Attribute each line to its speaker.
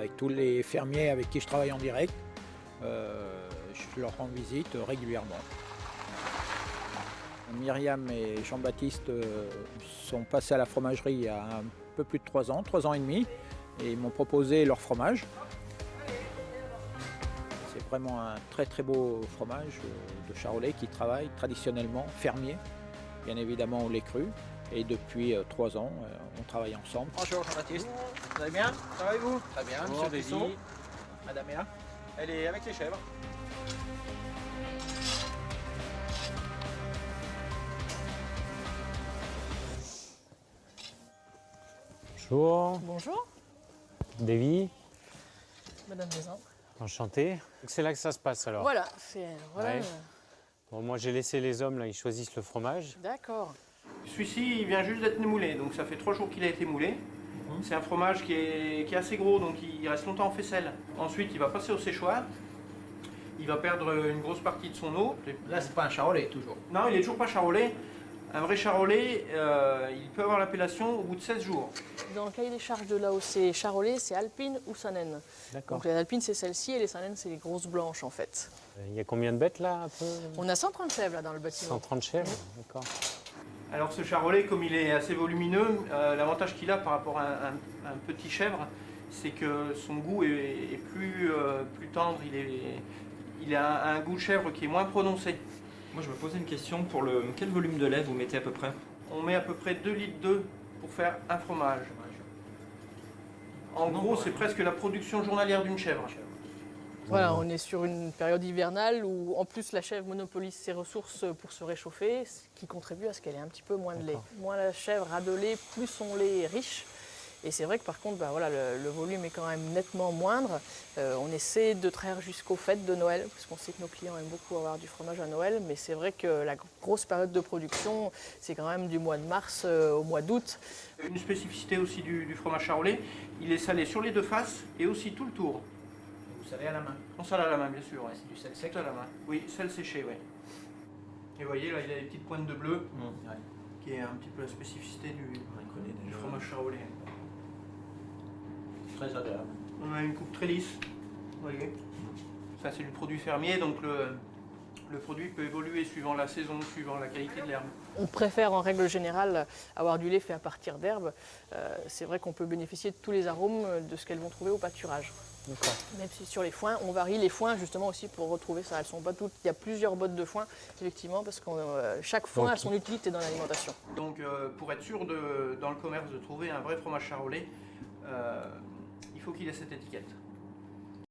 Speaker 1: avec tous les fermiers avec qui je travaille en direct. Je leur rends visite régulièrement. Myriam et Jean-Baptiste sont passés à la fromagerie il y a un peu plus de 3 ans et demi, et ils m'ont proposé leur fromage. C'est vraiment un très très beau fromage de Charolais qui travaille traditionnellement fermier, bien évidemment au lait cru. Et depuis 3 ans, on travaille ensemble. Bonjour Jean-Baptiste, vous allez bien? Ça va et vous? Très bien. Monsieur Besson. Madame est là? Elle est avec les chèvres.
Speaker 2: Bonjour.
Speaker 3: Bonjour,
Speaker 2: Davy,
Speaker 3: Madame Maison.
Speaker 2: enchanté. C'est là que ça se passe alors.
Speaker 3: Voilà,
Speaker 2: Ouais. Bon, moi j'ai laissé les hommes là, ils choisissent le fromage.
Speaker 3: D'accord.
Speaker 4: Celui-ci, il vient juste d'être moulé, donc ça fait 3 jours qu'il a été moulé. C'est un fromage qui est assez gros, donc il reste longtemps en faisselle. Ensuite, il va passer au séchoir. Il va perdre une grosse partie de son eau.
Speaker 1: Là, c'est pas un Charolais toujours.
Speaker 4: Non, il est toujours pas charolais. Un vrai charolais, il peut avoir l'appellation au bout de 16 jours.
Speaker 3: Dans le cahier des charges de l'AOC Charolais, c'est Alpine ou Sanen.
Speaker 2: D'accord.
Speaker 3: Donc les Alpines, c'est celle-ci et les Sanen, c'est les grosses blanches en fait.
Speaker 2: Il y a combien de bêtes là un peu?
Speaker 3: On a 130 chèvres là dans le bâtiment.
Speaker 2: 130 chèvres, d'accord.
Speaker 4: Alors ce charolais, comme il est assez volumineux, l'avantage qu'il a par rapport à un petit chèvre, c'est que son goût est plus tendre, il a un goût de chèvre qui est moins prononcé.
Speaker 5: Moi, je me posais une question pour quel volume de lait vous mettez à peu près?
Speaker 4: On met à peu près 2 litres d'œufs pour faire un fromage. En gros, c'est presque la production journalière d'une chèvre.
Speaker 3: Voilà, on est sur une période hivernale où en plus la chèvre monopolise ses ressources pour se réchauffer, ce qui contribue à ce qu'elle ait un petit peu moins de lait. Moins la chèvre a de lait, plus son lait est riche. Et c'est vrai que par contre, voilà, le volume est quand même nettement moindre. On essaie de traire jusqu'aux fêtes de Noël, parce qu'on sait que nos clients aiment beaucoup avoir du fromage à Noël, mais c'est vrai que la grosse période de production, c'est quand même du mois de mars au mois d'août.
Speaker 4: Une spécificité aussi du fromage charolais, il est salé sur les 2 faces et aussi tout le tour.
Speaker 1: Vous savez, à la main.
Speaker 4: On sale à la main, bien sûr. Ouais.
Speaker 1: C'est du sel sec
Speaker 4: à la main. Oui, sel séché, oui. Et vous voyez, là, il a des petites pointes de bleu,
Speaker 1: Ouais.
Speaker 4: qui est un petit peu la spécificité du
Speaker 1: Déjà.
Speaker 4: fromage charolais.
Speaker 1: Très agréable.
Speaker 4: On a une coupe très lisse, vous voyez. Ça, c'est du produit fermier, donc le produit peut évoluer suivant la saison, suivant la qualité de l'herbe.
Speaker 3: On préfère en règle générale avoir du lait fait à partir d'herbes. C'est vrai qu'on peut bénéficier de tous les arômes de ce qu'elles vont trouver au pâturage.
Speaker 2: D'accord.
Speaker 3: Même si sur les foins, on varie les foins justement aussi pour retrouver ça. Elles sont pas toutes. Il y a plusieurs bottes de foin, effectivement, parce que chaque foin a son utilité dans l'alimentation.
Speaker 4: Donc pour être sûr dans le commerce de trouver un vrai fromage charolais, il faut qu'il ait cette étiquette.